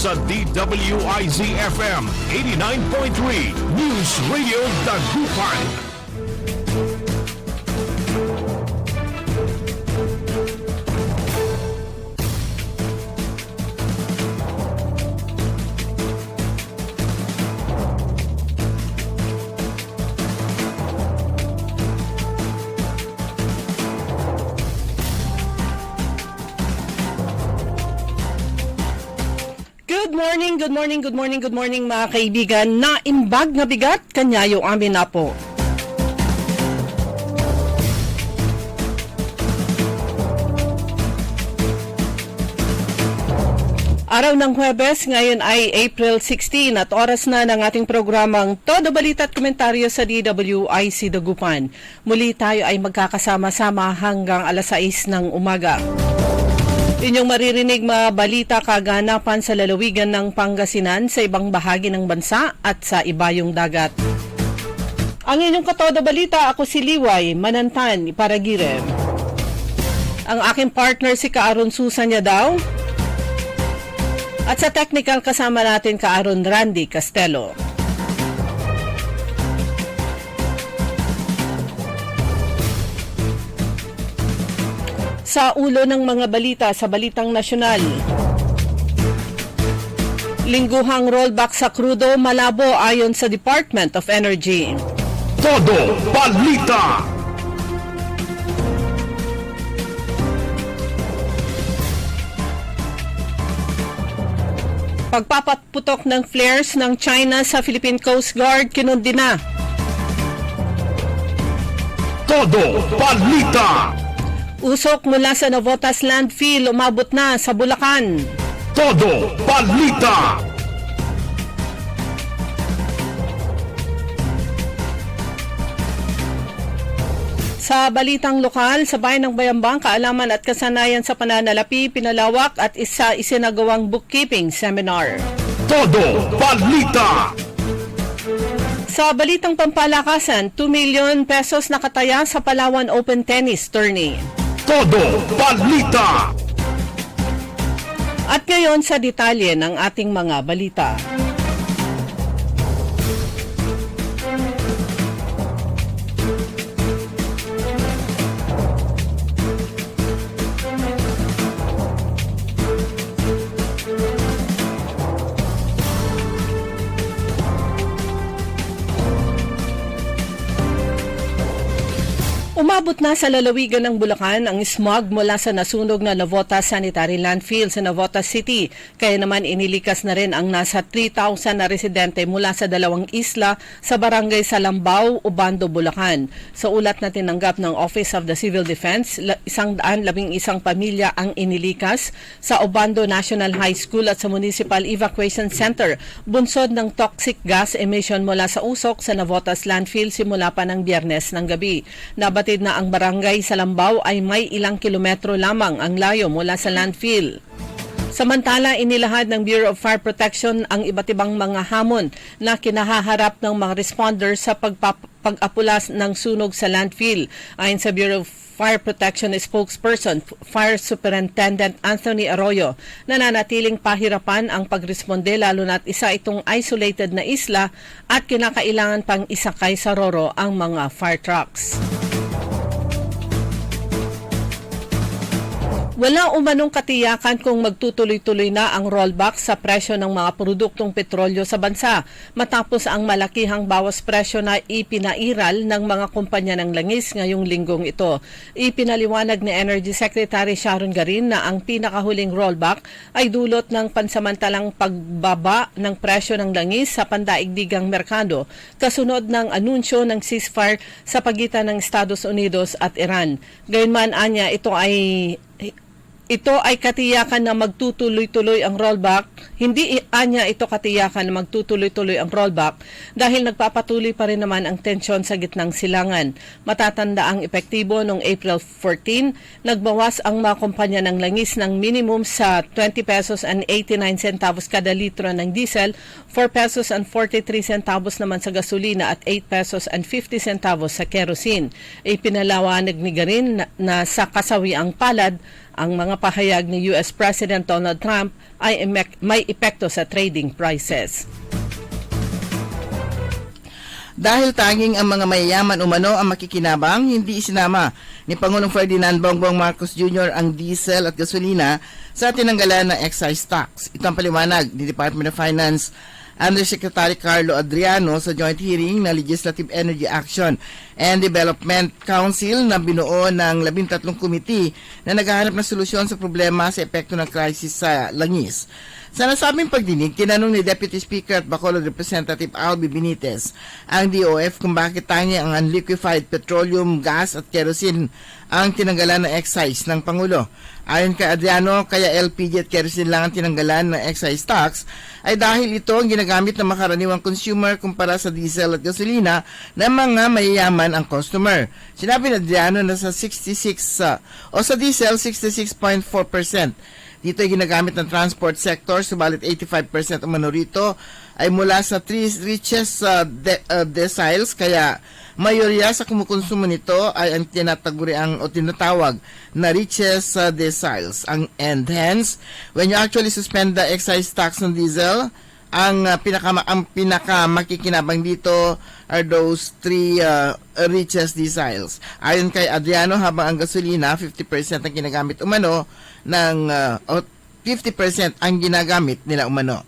sa DWIZ-FM 89.3 News Radio Dagupan. Good morning mga kaibigan. Naimbag nga bigat, kanyayo amin na po. Araw ng Huwebes, ngayon ay April 16 at oras na ng ating programang Todo Balita at Komentaryo sa DWIZ Dagupan. Muli tayo ay magkakasama-sama hanggang alas 6 ng umaga. Inyong maririnig mga balita kaganapan sa lalawigan ng Pangasinan sa ibang bahagi ng bansa at sa ibayong dagat. Ang inyong katoda balita, ako si Liway Manantan Iparagire. Ang aking partner si Kaaron Susan daw. At sa technical kasama natin Kaaron Randy Castelo. Sa ulo ng mga balita sa Balitang Nasyonal. Lingguhang rollback sa krudo malabo ayon sa Department of Energy. Todo Balita. Pagpapaputok ng flares ng China sa Philippine Coast Guard kinundina. Todo Balita. Usok mula sa Navotas landfill umabot na sa Bulacan. Todo Balita. Sa balitang lokal, sa bayan ng Bayambang, kaalaman at kasanayan sa pananalapi, pinalawak at isinagawang bookkeeping seminar. Todo Balita. Sa balitang pampalakasan, 2 million pesos nakataya sa Palawan Open Tennis Tourney. Todo Balita. At ngayon sa detalye ng ating mga balita. Umabot na sa lalawigan ng Bulacan ang smog mula sa nasunog na Navotas Sanitary Landfill sa Navotas City. Kaya naman inilikas na rin ang nasa 3,000 na residente mula sa dalawang isla sa barangay Salambao, Obando, Bulacan. Sa ulat na tinanggap ng Office of the Civil Defense, 111 pamilya ang inilikas sa Obando National High School at sa Municipal Evacuation Center. Bunsod ng toxic gas emission mula sa usok sa Navotas Landfill simula pa ng Biyernes ng gabi. Nabatid na ang barangay Salambao ay may ilang kilometro lamang ang layo mula sa landfill. Samantala, inilahad ng Bureau of Fire Protection ang iba't ibang mga hamon na kinahaharap ng mga responders sa pag-apulas ng sunog sa landfill. Ayon sa Bureau of Fire Protection spokesperson, Fire Superintendent Anthony Arroyo, nananatiling pahirapan ang pagresponde lalo na't isa itong isolated na isla at kinakailangan pang isakay sa roro ang mga fire trucks. Wala umanong katiyakan kung magtutuloy-tuloy na ang rollback sa presyo ng mga produktong petrolyo sa bansa matapos ang malakihang bawas presyo na ipinairal ng mga kumpanya ng langis ngayong linggong ito. Ipinaliwanag ni Energy Secretary Sharon Garin na ang pinakahuling rollback ay dulot ng pansamantalang pagbaba ng presyo ng langis sa pandaigdigang merkado kasunod ng anunsyo ng ceasefire sa pagitan ng Estados Unidos at Iran. Gayunman anya, ito ay katiyakan na magtutuloy-tuloy ang rollback. Hindi anya ito katiyakan na magtutuloy-tuloy ang rollback dahil nagpapatuloy pa rin naman ang tensyon sa gitnang silangan. Matatanda ang epektibo noong April 14, nagbawas ang mga kumpanya ng langis ng minimum sa 20 pesos and 89 centavos kada litro ng diesel, 4 pesos and 43 centavos naman sa gasolina at 8 pesos and 50 centavos sa kerosene. Ipinalawanag ni Garin na sa kasawiang palad, ang mga mga pahayag ni US President Donald Trump ay may epekto sa trading prices. Dahil tanging ang mga mayayaman umano ang makikinabang, hindi isinama ni Pangulong Ferdinand Bongbong Marcos Jr. ang diesel at gasolina sa tinanggalan ng excise tax. Ito ang paliwanag ni Department of Finance Undersecretary Carlo Adriano sa joint hearing na Legislative Energy Action and Development Council na binuo ng 13 committee na naghahanap ng solusyon sa problema sa epekto ng crisis sa langis. Sa nasabing pagdinig, tinanong ni Deputy Speaker at Bacolod Representative Albi Benitez ang DOF kung bakit tangi ang unliquefied petroleum, gas at kerosene ang tinanggalan ng excise ng Pangulo. Ayon kay Adriano, kaya LPG at kerosene lang ang tinanggalan ng excise tax ay dahil ito ang ginagamit ng makaraniwang consumer kumpara sa diesel at gasolina na mga mayayaman ang customer. Sinabi ni Adriano na sa sa diesel 66.4%. Dito ay ginagamit ng transport sector, subalit 85% umano rito ay mula sa 3 richest deciles, kaya mayorya sa kumukonsumo nito ay ang tinatawag na richest deciles. And hence, when you actually suspend the excise tax on diesel, ang pinakamakikinabang dito are those 3 richest deciles. Ayon kay Adriano, habang ang gasolina 50% ang ginagamit umano ng 50% ang ginagamit nila umano.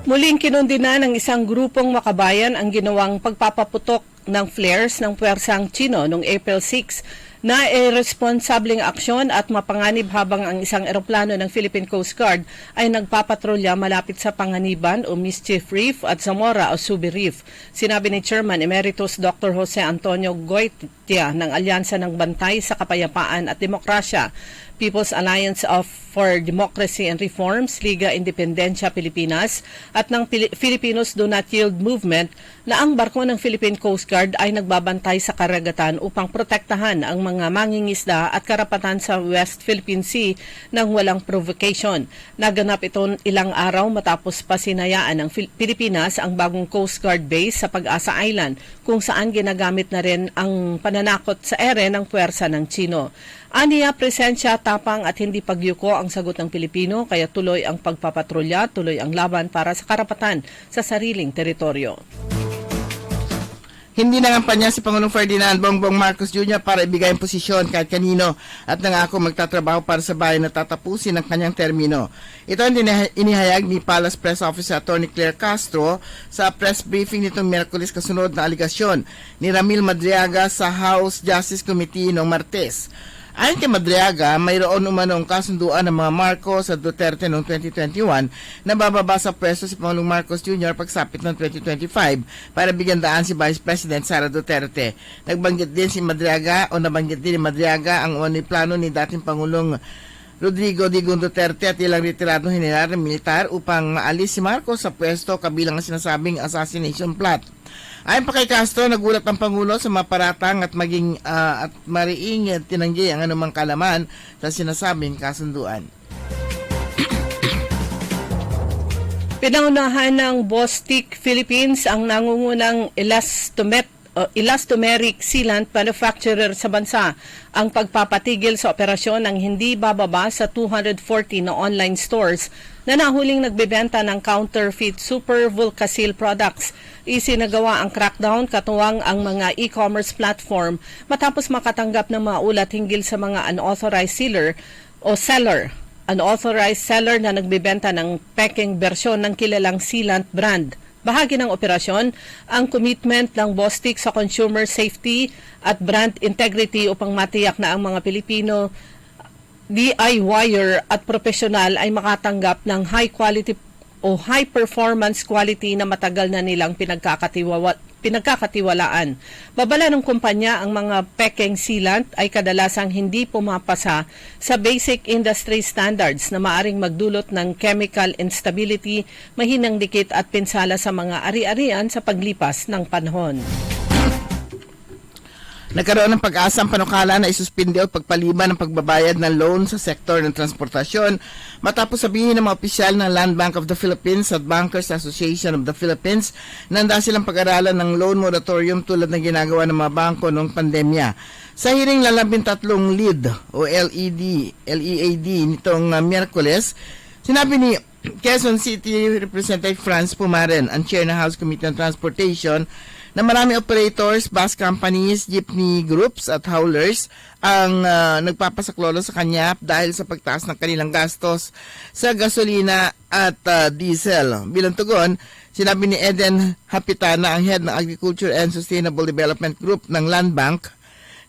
Muling kinundina ng isang grupong makabayan ang ginawang pagpapaputok ng flares ng puwersang Chino noong April 6 na irresponsableng aksyon at mapanganib habang ang isang eroplano ng Philippine Coast Guard ay nagpapatrolya malapit sa Panganiban o Mischief Reef at Zamora o Subi Reef. Sinabi ni Chairman Emeritus Dr. Jose Antonio Goitia ng Alyansa ng Bantay sa Kapayapaan at Demokrasya, People's Alliance for Democracy and Reforms, Liga Independencia Pilipinas at ng Filipinos Do Not Yield Movement na ang barko ng Philippine Coast Guard ay nagbabantay sa karagatan upang protektahan ang mga mangingisda at karapatan sa West Philippine Sea nang walang provocation. Naganap ito ilang araw matapos pasinayaan ng Pilipinas ang bagong Coast Guard base sa Pag-asa Island kung saan ginagamit na rin ang pananakot sa ere ng puwersa ng Chino. Aniya, presensya, tapang at hindi pagyuko ang sagot ng Pilipino, kaya tuloy ang pagpapatrolya, tuloy ang laban para sa karapatan sa sariling teritoryo. Hindi nangampanya si Pangulong Ferdinand Bongbong Marcos Jr. para ibigay ang posisyon kahit kanino at nangako magtatrabaho para sa bayan na tatapusin ang kanyang termino. Ito ang inihayag ni Palace Press Officer Atty. Claire Castro sa press briefing nitong Miyerkules kasunod na aligasyon ni Ramil Madriaga sa House Justice Committee noong Martes. Ayon kay Madriaga, mayroon umanong kasunduan ng mga Marcos at Duterte noong 2021 na bababa sa pwesto si Pangulong Marcos Jr. pagsapit ng 2025 para bigyan daan si Vice President Sara Duterte. Nabanggit din ni Madriaga ang plano ni dating Pangulong Rodrigo Digong Duterte at ilang retiradong general militar upang maalis si Marcos sa pwesto kabilang ang sinasabing assassination plot. Ayon pa kay Castro, nagulat ang Pangulo sa maparatang at mariing tinanggi ang anumang kalaman sa sinasabing kasunduan. Pinangunahan ng Bostik Philippines ang nangungunang elastomeric sealant manufacturer sa bansa ang pagpapatigil sa operasyon ng hindi bababa sa 240 na online stores na nahuling nagbebenta ng counterfeit Super Vulcasil products. Isinagawa ang crackdown katuwang ang mga e-commerce platform matapos makatanggap ng mga ulat hinggil sa mga unauthorized seller na nagbebenta ng peking bersyon ng kilalang sealant brand. Bahagi ng operasyon ang commitment ng Bostik sa consumer safety at brand integrity upang matiyak na ang mga Pilipino DIYer at profesional ay makatanggap ng high quality o high performance quality na matagal na nilang pinagkakatiwalaan. Babala ng kumpanya, ang mga pekeng sealant ay kadalasang hindi pumapasa sa basic industry standards na maaring magdulot ng chemical instability, mahinang dikit at pinsala sa mga ari-arian sa paglipas ng panahon. Nagkaroon ng pag-asa ang panukala na isuspindi o pagpaliban ng pagbabayad ng loan sa sektor ng transportasyon matapos sabihin ng mga opisyal ng Land Bank of the Philippines at Bankers Association of the Philippines na handa silang pag-aralan ng loan moratorium tulad ng ginagawa ng mga bangko noong pandemya. Sa hearing ng 13 lead o LEAD nitong Miyerkules, sinabi ni Quezon City Representative Franz Pumaren, ang chair ng House Committee on Transportation, na marami operators, bus companies, jeepney groups at haulers ang nagpapasaklolo sa kanya dahil sa pagtaas ng kanilang gastos sa gasolina at diesel. Bilang tugon, sinabi ni Eden Hapitana, ang head ng Agriculture and Sustainable Development Group ng Land Bank,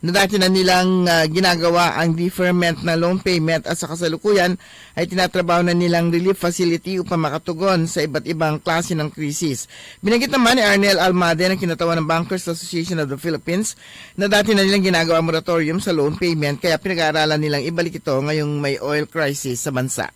na dati na nilang ginagawa ang deferment na loan payment at sa kasalukuyan ay tinatrabaho na nilang relief facility upang makatugon sa iba't ibang klase ng krisis. Binanggit naman ni Arnel Almade ng kinatawan ng Bankers Association of the Philippines na dati na nilang ginagawa moratorium sa loan payment kaya pinag-aaralan nilang ibalik ito ngayong may oil crisis sa bansa.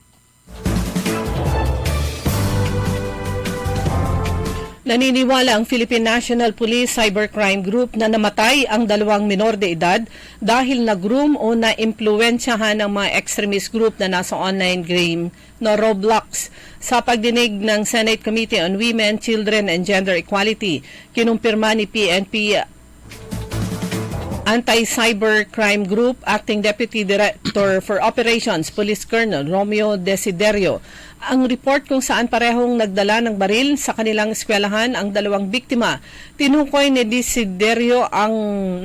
Naniniwala ang Philippine National Police Cybercrime Group na namatay ang 2 minor de edad dahil nag-groom o na-impluwensyahan ng mga extremist group na nasa online game na Roblox. Sa pagdinig ng Senate Committee on Women, Children and Gender Equality, kinumpirma ni PNP Anti-Cybercrime Group Acting Deputy Director for Operations, Police Colonel Romeo Desiderio, ang report kung saan parehong nagdala ng baril sa kanilang eskwelahan ang 2 biktima. Tinukoy ni Desiderio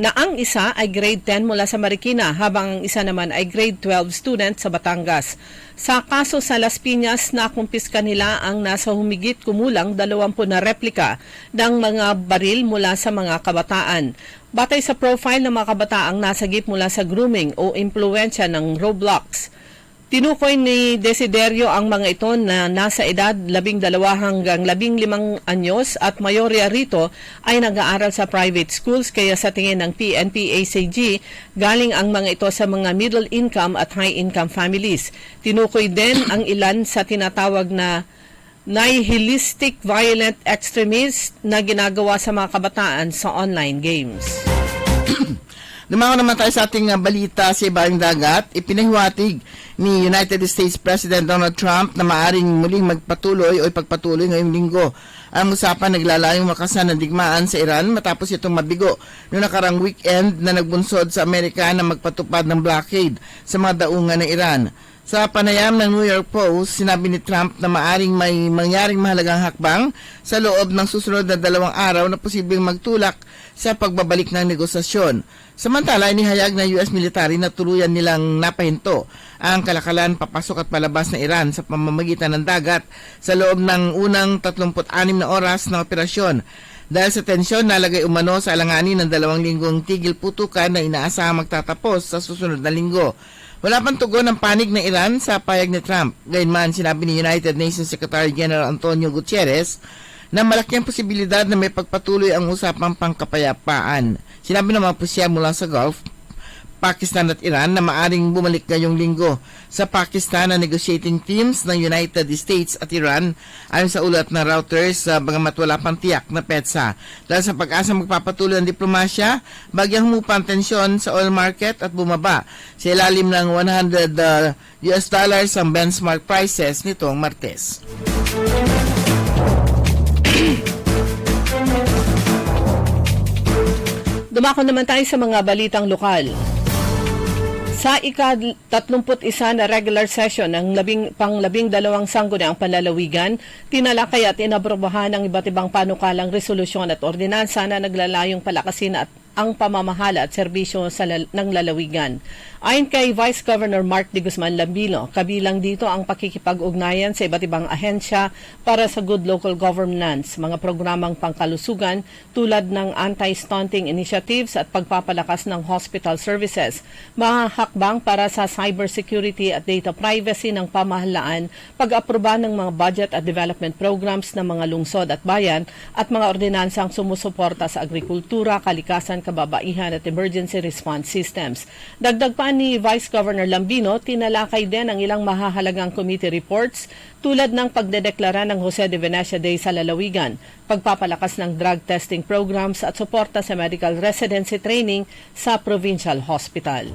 na ang isa ay grade 10 mula sa Marikina habang ang isa naman ay grade 12 student sa Batangas. Sa kaso sa Las Piñas, nakumpiska nila ang nasa humigit kumulang 20 na replika ng mga baril mula sa mga kabataan. Batay sa profile ng mga kabataang nasagip mula sa grooming o impluensya ng Roblox, tinukoy ni Desiderio ang mga ito na nasa edad 12 hanggang 15 anyos at mayorya rito ay nag-aaral sa private schools kaya sa tingin ng PNP-ACG, galing ang mga ito sa mga middle income at high income families. Tinukoy din ang ilan sa tinatawag na nihilistic violent extremist na ginagawa sa mga kabataan sa online games. Lumango naman tayo sa ating balita sa ibaing dagat. Ipinahiwatig ni United States President Donald Trump na maaring muling magpatuloy o ipagpatuloy ngayong linggo ang usapan naglalayong makasan ng digmaan sa Iran matapos itong mabigo noong nakarang weekend na nagbunsod sa Amerika na magpatupad ng blockade sa mga daungan ng Iran. Sa panayam ng New York Post, sinabi ni Trump na maaring may mangyaring mahalagang hakbang sa loob ng susunod na 2 araw na posibleng magtulak sa pagbabalik ng negosasyon. Samantala, inihayag ng US military na tuluyan nilang napahinto ang kalakalan papasok at palabas ng Iran sa pamamagitan ng dagat sa loob ng unang 36 na oras ng operasyon. Dahil sa tensyon, nalagay umano sa alanganin ng 2 linggong tigil putukan na inaasahang magtatapos sa susunod na linggo. Wala pang tugon ang panig ng Iran sa payag ni Trump. Gayunman, sinabi ni United Nations Secretary General Antonio Guterres na malaki ang posibilidad na may pagpatuloy ang usapang pangkapayapaan. Sinabi ng mga pusya mula sa Gulf, Pakistan at Iran na maaring bumalik ngayong linggo sa Pakistan na negotiating teams ng United States at Iran ayon sa ulat ng Reuters, bagamat wala pang tiyak na petsa. Dahil sa pag-asa magpapatuloy ang diplomasya, bagyang humupa ang tensyon sa oil market at bumaba sa ilalim ng $100 ang benchmark prices nitong Martes. Dumako naman tayo sa mga balitang lokal. Sa ika-31 na regular session ng pang-12 sangguniang panlalawigan, tinalakay at inabrobahan ng iba't ibang panukalang resolusyon at ordinansa na naglalayong palakasin at ang pamamahala at serbisyo ng lalawigan. Ayon kay Vice Governor Mark D. Guzman Lambilo, kabilang dito ang pakikipag-ugnayan sa iba't ibang ahensya para sa good local governance, mga programang pangkalusugan tulad ng anti-stunting initiatives at pagpapalakas ng hospital services, mga hakbang para sa cybersecurity at data privacy ng pamahalaan, pag-aproba ng mga budget at development programs ng mga lungsod at bayan, at mga ordinansang sumusuporta sa agrikultura, kalikasan, kababaihan at emergency response systems. Dagdag pa ni Vice Governor Lambino, tinalakay din ang ilang mahahalagang committee reports tulad ng pagdedeklara ng Jose de Venecia Day sa lalawigan, pagpapalakas ng drug testing programs at suporta sa medical residency training sa provincial hospital.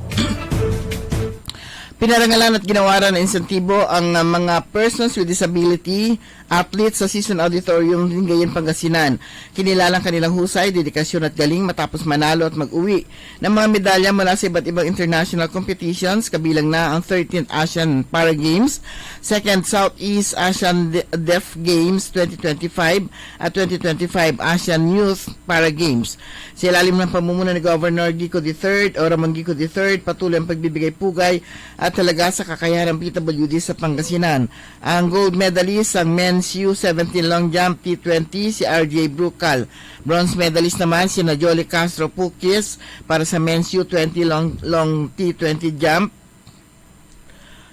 Pinarangalan at ginawaran ng insentibo ang mga persons with disability athletes sa Season Auditorium Lingayen, Pangasinan. Kinilalang kanilang husay, dedikasyon at galing matapos manalo at mag-uwi ng mga medalya mula sa iba't ibang international competitions, kabilang na ang 13th Asian Para Games, 2nd Southeast Asian Deaf Games 2025 at 2025 Asian Youth Para Games. Sa ilalim ng pamumuno ni Governor Gico III o Ramon Gico III, patuloy ang pagbibigay pugay at talaga sa kakayahan ng PWD sa Pangasinan. Ang gold medalist ang men's U17 long jump T20 si RJ Brucal. Bronze medalist naman si Najoli Castro Pukis para sa men's U20 long T20 jump.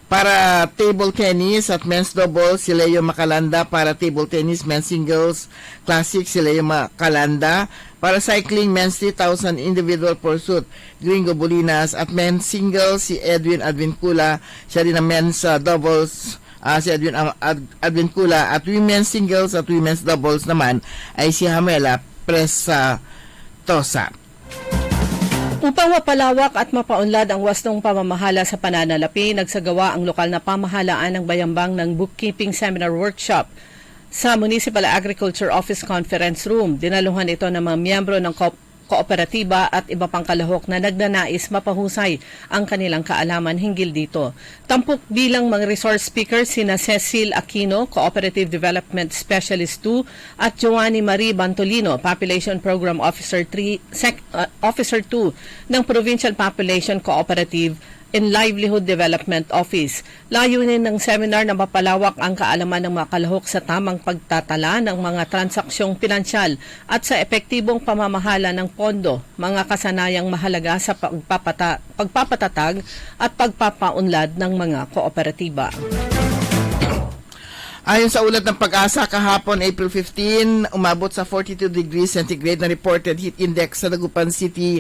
Para table tennis at men's doubles, si Leo Macalanda. Para table tennis, men's singles classic, si Leo Macalanda. Para cycling, men's 3,000 individual pursuit, Gringo Bolinas. At men's singles, si Edwin Advincula. Siya rin ang men's doubles, si Edwin Advincula. At women's singles at women's doubles naman ay si Hamela Presatosa. Upang mapalawak at mapaunlad ang wastong pamamahala sa pananalapi, nagsagawa ang lokal na pamahalaan ng Bayambang ng Bookkeeping Seminar Workshop sa Municipal Agriculture Office Conference Room. Dinaluhan ito ng mga miyembro ng kooperatiba at iba pang kalahok na nagnanais mapahusay ang kanilang kaalaman hinggil dito. Tampok bilang mga resource speakers sina Cecil Aquino, Cooperative Development Specialist 2, at Joanny Marie Bantolino, Population Program Officer 2 ng Provincial Population Cooperative and Livelihood Development Office. Layunin ng seminar na mapalawak ang kaalaman ng mga kalahok sa tamang pagtatala ng mga transaksyong pinansyal at sa epektibong pamamahala ng pondo, mga kasanayang mahalaga sa pagpapatatag at pagpapaunlad ng mga kooperatiba. Ayon sa ulat ng Pag-asa, kahapon April 15, umabot sa 42 degrees centigrade na reported heat index sa Dagupan City,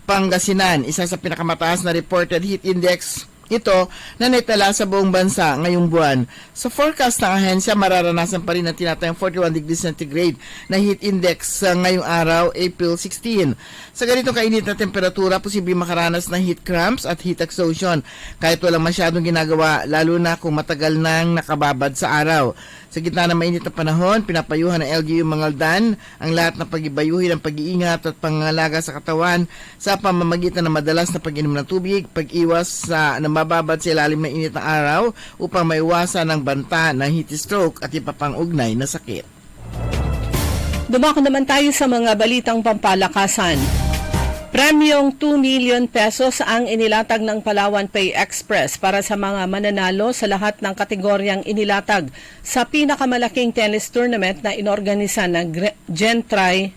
Pangasinan. Isa sa pinakamataas na reported heat index ito na naitala sa buong bansa ngayong buwan. Sa forecast ng ahensya, mararanasan pa rin ang tinatayang 41 degrees centigrade na heat index sa ngayong araw, April 16. Sa ganitong kainit na temperatura, posibleng makaranas ng heat cramps at heat exhaustion kahit walang masyadong ginagawa, lalo na kung matagal nang nakababad sa araw. Sa gitna ng mainit na panahon, pinapayuhan ng LGU Mangaldan ang lahat ng pag-ibayuhin ng pag-iingat at pangangalaga sa katawan sa pamamagitan ng madalas na pag-inom ng tubig, pag-iwas sa namababad sa ilalim ng init ng araw upang maiwasan ng banta ng heat stroke at iba pang ugnay na sakit. Dumako naman tayo sa mga balitang pampalakasan. Premyong 2 million pesos ang inilatag ng Palawan Pay Express para sa mga mananalo sa lahat ng kategoryang inilatag sa pinakamalaking tennis tournament na inorganisa ng Gentry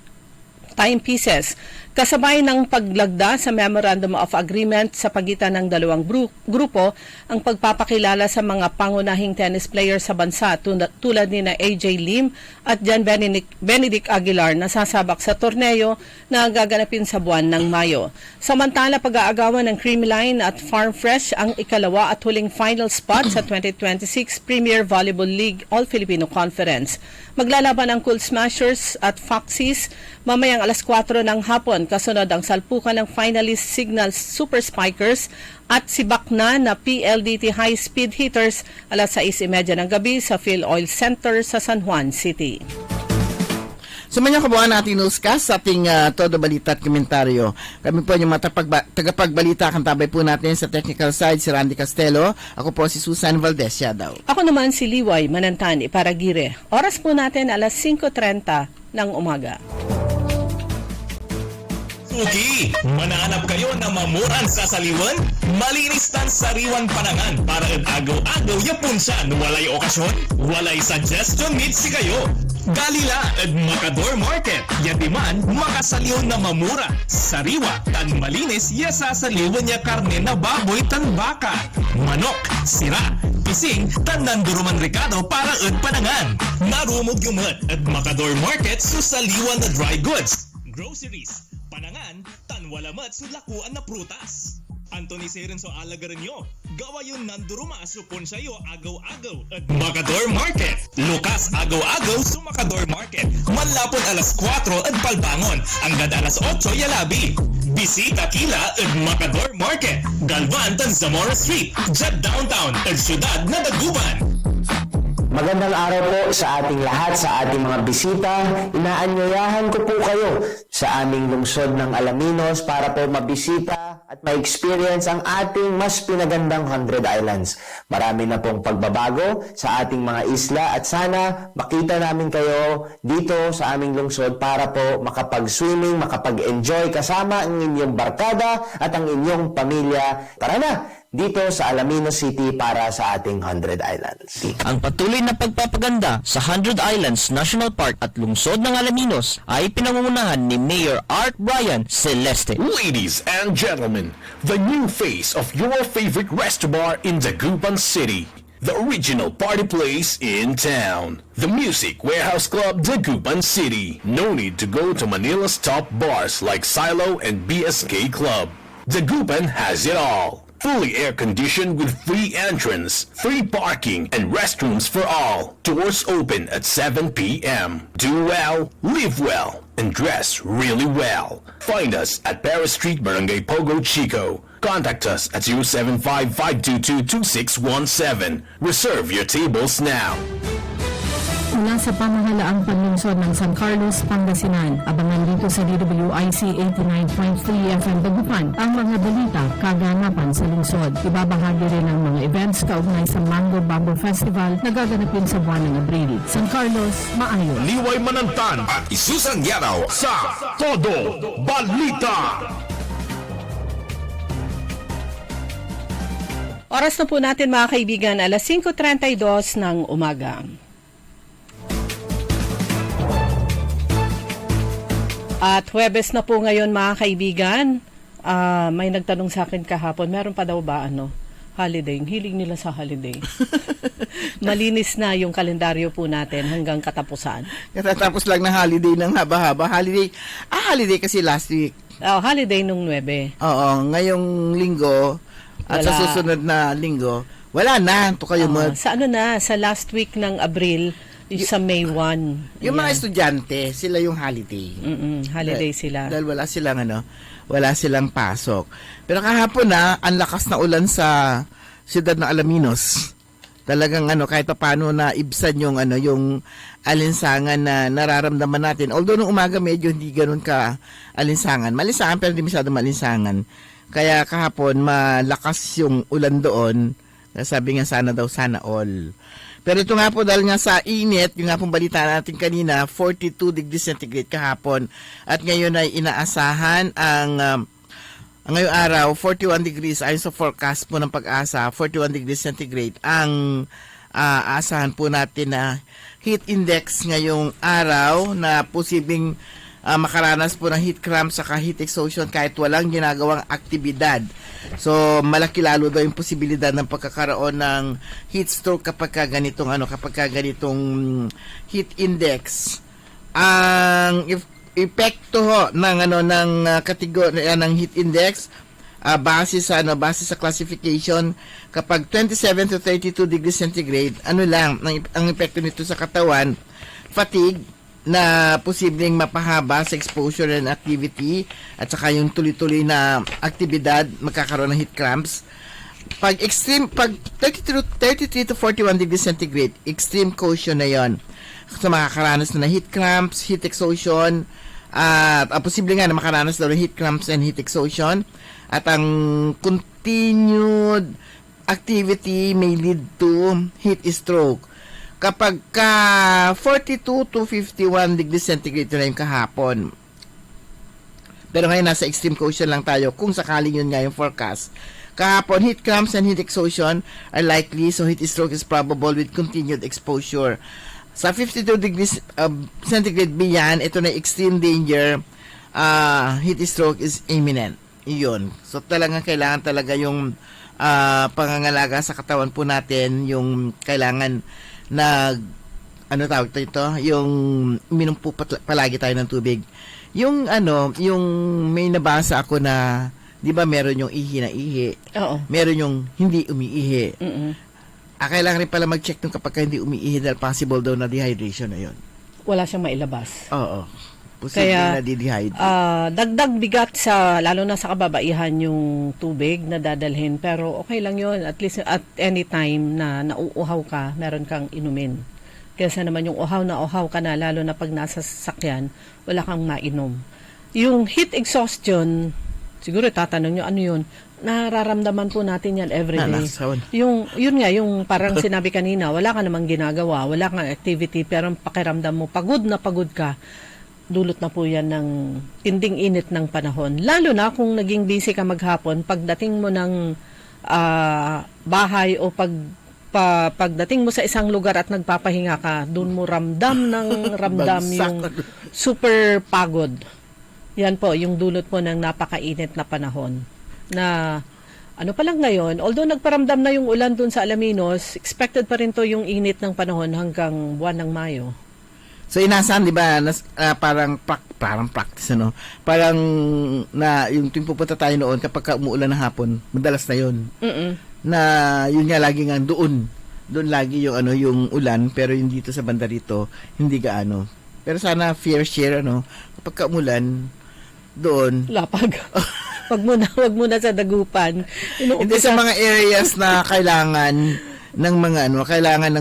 Timepieces. Kasabay ng paglagda sa Memorandum of Agreement sa pagitan ng dalawang grupo ang pagpapakilala sa mga pangunahing tennis players sa bansa tulad ni na AJ Lim at John Benedict Aguilar na sasabak sa torneo na gaganapin sa buwan ng Mayo. Samantala, pag-aagawan ng Creamline at Farm Fresh ang ikalawa at huling final spot sa 2026 Premier Volleyball League All-Filipino Conference. Maglalaban ang Cool Smashers at Foxies mamayang alas 4 ng hapon. Kasunod ang salpukan ng finalist Signal Super Spikers at si Bakna na PLDT High Speed Hitters alas 6:30 ng gabi sa Phil Oil Center sa San Juan City. Sumanya kabuhan natin newscast sa ating todo balita at komentaryo. Kami po yung tagapagbalita, kantabay po natin sa technical side si Randy Castelo. Ako po si Susan Valdez daw. Ako naman si Liway Manantani Paragire. Oras po natin alas 5:30 ng umaga. Suki, manahanap kayo na mamuran sa saliwan? Malinis tan sariwan panangan para agaw-agaw yapon siya walay okasyon, walay suggestion needs si kayo. Galila at Macador Market, yatiman makasaliw na mamura, sariwa tan malinis yasa saliwan niya karne na baboy tan baka, manok, sira, pising tan nanduruman Ricardo para panangan. Narumog yumat at Macador Market susaliwan na dry goods, groceries, panangan, tan walamat sulakuan na prutas. Anthony Serenso Alagaranyo, gawa yun nanduruma supon sa'yo agaw-agaw at Macador Market. Lukas agaw-agaw sa Macador Market. Manlapon alas 4 at palbangon, hanggang alas 8 yalabi. Bisita kila at Macador Market. Galvan tan Zamora Street, Jet Downtown at Syudad na Daguban. Magandang araw po sa ating lahat, sa ating mga bisita. Inaanyayahan ko po kayo sa aming lungsod ng Alaminos para po mabisita at ma-experience ang ating mas pinagandang 100 Islands. Marami na pong pagbabago sa ating mga isla at sana makita namin kayo dito sa aming lungsod para po makapag-swimming, makapag-enjoy kasama ang inyong barkada at ang inyong pamilya. Tara na! Dito sa Alaminos City para sa ating 100 Islands. Ang patuloy na pagpapaganda sa 100 Islands National Park at lungsod ng Alaminos ay pinangungunahan ni Mayor Art Brian Celeste. Ladies and gentlemen, the new face of your favorite resto bar in Dagupan City. The original party place in town. The Music Warehouse Club Dagupan City. No need to go to Manila's top bars like Silo and BSK Club. Dagupan has it all. Fully air-conditioned with free entrance, free parking, and restrooms for all. Doors open at 7 p.m. Do well, live well, and dress really well. Find us at Paris Street, Barangay Pogo, Chico. Contact us at 075-522-2617. Reserve your tables now. Mula sa pamahalaang panlungsod ng San Carlos, Pangasinan, abangan dito sa DWIC 89.3 FM Dagupan ang mga balita, kaganapan sa lungsod. Ibabahagi rin ang mga events kaugnay sa Mango Bamboo Festival na gaganapin sa buwan ng Abril. San Carlos, maayos. Liway Manantan at Isusan Yaraw sa Todo Balita. Oras na po natin mga kaibigan, alas 5:32 ng umaga. At Huwebes na po ngayon mga kaibigan. May nagtanong sa akin kahapon, meron pa daw ba holiday? Hiling nila sa holiday. Malinis na yung kalendaryo po natin hanggang katapusan. Katatapos lang ng holiday ng haba-haba. Holiday kasi last week. Holiday nung 9. Oo, ngayong linggo at Wala. sa susunod na linggo, wala na. Ito kayo Sa sa last week ng Abril, sa May 1. Yung mga estudyante, sila yung holiday. Holiday sila. Dahil wala silang pasok. Pero kahapon ang lakas na ulan sa siyudad ng Alaminos. Talagang kahit pa paano na ibsan yung yung alinsangan na nararamdaman natin. Although nung umaga medyo hindi ganoon ka alinsangan. Malinsangan pero hindi masyado malinsangan. Kaya kahapon malakas yung ulan doon. Sabi nga sana all. Pero ito nga po dahil nga sa init, yung nga pong balita natin kanina, 42 degrees centigrade kahapon. At ngayon ay inaasahan ang ngayong araw, 41 degrees ayon sa forecast po ng Pag-asa, 41 degrees centigrade. Ang aasahan po natin na heat index ngayong araw na posibleng makaranas po ng heat cramp saka heat exhaustion kahit walang ginagawang aktibidad. So, malaki lalo daw yung posibilidad ng pagkakaroon ng heat stroke kapag ganitong heat index. Ang epekto ng kategorya ng heat index base sa classification kapag 27 to 32 degrees centigrade, ang epekto nito sa katawan, fatigue, na posibleng mapahaba sa exposure and activity at saka yung tuloy-tuloy na aktibidad, magkakaroon ng heat cramps. Pag 33 to 41 degrees centigrade, extreme caution na yon. So makakaranas na heat cramps, heat exhaustion, at posible nga na makaranas daw ng heat cramps and heat exhaustion. At ang continued activity may lead to heat stroke. Kapag 42 to 51 degrees centigrade na yung kahapon. Pero ngayon nasa extreme caution lang tayo kung sakaling yun nga yung forecast. Kahapon, heat cramps and heat exhaustion are likely, so heat stroke is probable with continued exposure. Sa 52 degrees centigrade beyond, ito na extreme danger, heat stroke is imminent. Iyon. So talagang kailangan talaga yung pangangalaga sa katawan po natin, yung kailangan na yung minum po palagi tayo ng tubig. Yung ano, yung may nabasa ako na, di ba meron yung ihi na ihi, Oo. meron yung hindi umiihi. Mm-mm. Kailangan rin pala mag-check nung kapag hindi umiihi dahil possible daw na dehydration na yun. Wala siyang mailabas. Oo. Posible Kaya, na di-dehydrate. dagdag bigat lalo na sa kababaihan yung tubig na dadalhin. Pero okay lang yun. At least at any time na nauuhaw ka, meron kang inumin. Kaysa naman yung uhaw na uhaw ka na, lalo na pag nasa sasakyan, wala kang mainom. Yung heat exhaustion, siguro tatanong nyo, ano yun? Nararamdaman po natin yan everyday. Nanasawan. Yun nga, yung parang sinabi kanina, wala ka namang ginagawa, wala kang activity, pero ang pakiramdam mo, pagod na pagod ka, dulot na po yan ng tinding init ng panahon. Lalo na kung naging busy ka maghapon, pagdating mo ng bahay o pagdating mo sa isang lugar at nagpapahinga ka, doon mo ramdam ng ramdam yung super pagod. Yan po, yung dulot po ng napakainit na panahon. Na ano pa lang ngayon, although nagparamdam na yung ulan doon sa Alaminos, expected pa rin to yung init ng panahon hanggang buwan ng Mayo. So inasahan, di ba, parang practice, ano? Parang na yung tuwing pupunta tayo noon kapag umuulan ng hapon, madalas na yun. Mm-mm. Na yun nga lagi nga doon lagi yung ano yung ulan, pero yung dito sa banda rito hindi gaano. Pero sana fair share, ano, kapag umulan doon. Lapag. Wag muna sa dagupan. Hindi sa mga areas na kailangan ng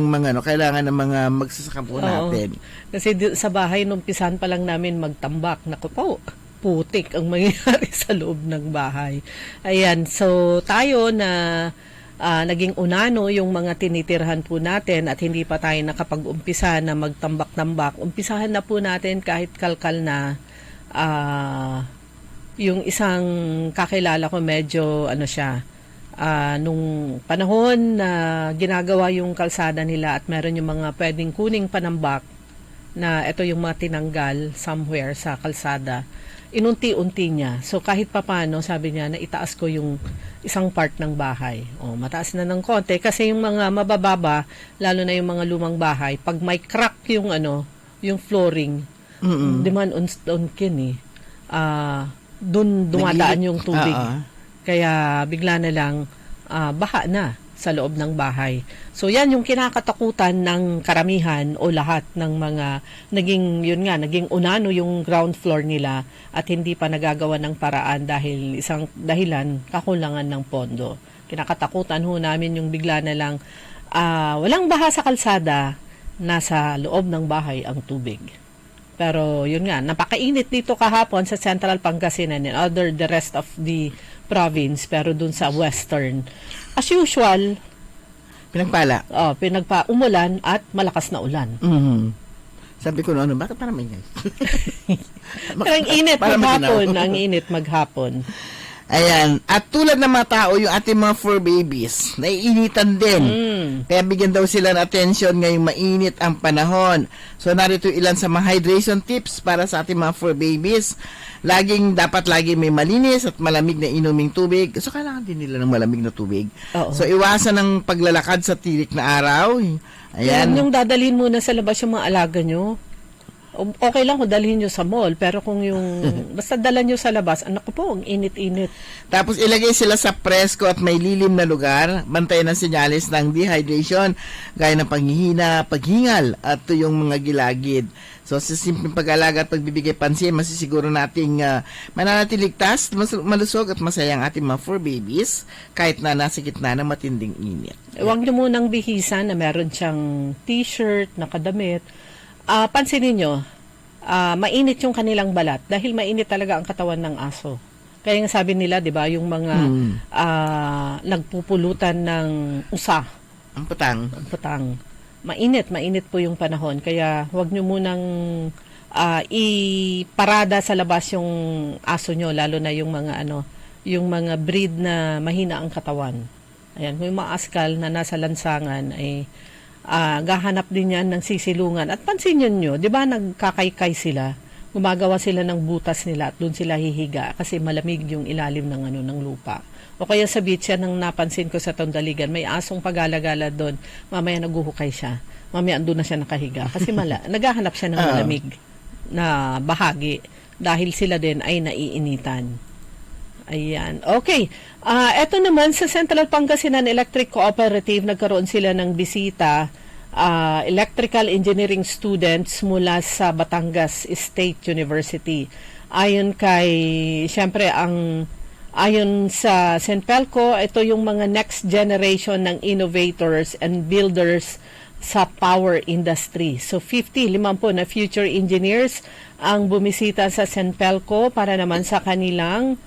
mga magsasaka po natin. Kasi sa bahay nung pisan pa lang namin magtambak, naku po, putik ang mangyayari sa loob ng bahay. Ayan, so tayo na naging unano yung mga tinitirhan po natin at hindi pa tayo nakapag-umpisa na magtambak-tambak. Umpisahan na po natin kahit kalkal na yung isang kakilala ko medyo ano siya, nung panahon na ginagawa yung kalsada nila at meron yung mga pwedeng kuning panambak na ito yung mga tinanggal somewhere sa kalsada, inunti-unti niya. So kahit papano, sabi niya, na itaas ko yung isang part ng bahay. O, mataas na ng konti kasi yung mga mabababa, lalo na yung mga lumang bahay, pag may crack yung yung flooring, di man unkin eh. Doon dumadaan yung tubig. Kaya bigla na lang baha na sa loob ng bahay. So yan yung kinakatakutan ng karamihan o lahat ng mga naging unano yung ground floor nila at hindi pa nagagawa ng paraan dahil isang dahilan, kakulangan ng pondo. Kinakatakutan ho namin yung bigla na lang walang baha sa kalsada, nasa loob ng bahay ang tubig. Pero yun nga, napakainit dito kahapon sa Central Pangasinan and the rest of the province, pero dun sa western, as usual, Pinagpala. umulan at malakas na ulan. Sabi ko noon, bakit parang ingay? Pero ang init maghapon, ang init maghapon. Ayan. At tulad ng mga tao, yung ating mga fur babies, naiinitan din. Kaya bigyan daw sila ng attention ngayong mainit ang panahon. So, narito ilan sa mga hydration tips para sa ating mga fur babies. Dapat lagi may malinis at malamig na inuming tubig. So, kailangan din nila ng malamig na tubig. Oo. So, iwasan ng paglalakad sa tirik na araw. Ayan. Yung dadalhin muna sa labas yung mga alaga nyo. Okay lang kung dalhin nyo sa mall, pero kung basta dala nyo sa labas, anak ko po, ang init-init. Tapos ilagay sila sa presko at may lilim na lugar. Bantayan ang senyales ng dehydration, gaya ng panghihina, paghingal, at yung mga gilagid. So sa simpleng pag-alaga at pagbibigay pansin, masisiguro nating mananatiligtas, malusog at masaya ang ating mga fur babies kahit na nasa gitna ng matinding init. Huwag nyo munang bihisan na meron siyang t-shirt, nakadamit. Pansinin nyo, mainit yung kanilang balat dahil mainit talaga ang katawan ng aso. Kaya nga sabi nila, di ba, yung mga nagpupulutan ng usa. Ang patang. Mainit po yung panahon. Kaya huwag nyo munang iparada sa labas yung aso nyo, lalo na yung mga breed na mahina ang katawan. Ayan, kung yung mga askal na nasa lansangan ay gahanap din yan ng sisilungan. At pansinin nyo, di ba nagkakaykay sila? Gumagawa sila ng butas nila at doon sila hihiga kasi malamig yung ilalim ng lupa. O kaya sa beach yan, nang napansin ko sa Tondaligan, may asong pag-alagala doon. Mamaya naguhukay siya. Mamaya andun na siya nakahiga. Kasi naghahanap siya ng malamig na bahagi dahil sila din ay naiinitan. Ayan. Okay. Eto naman sa Central Pangasinan Electric Cooperative, nagkaroon sila ng bisita, electrical engineering students mula sa Batangas State University. Ayon sa Senpelco, ito yung mga next generation ng innovators and builders sa power industry. So 50 na future engineers ang bumisita sa Senpelco para naman sa kanilang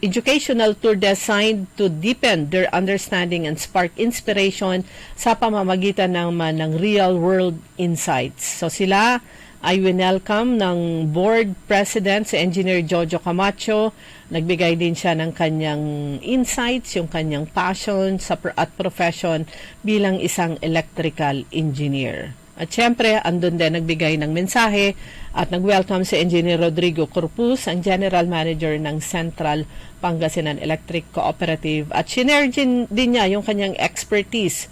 educational tour designed to deepen their understanding and spark inspiration sa pamamagitan ng real-world insights. So sila ay winelcome ng board president si Engineer Jojo Camacho. Nagbigay din siya ng kanyang insights, yung kanyang passion at profession bilang isang electrical engineer. At syempre, andun din nagbigay ng mensahe at nag-welcome si Engineer Rodrigo Corpus, ang General Manager ng Central Pangasinan Electric Cooperative. At shinare din niya yung kanyang expertise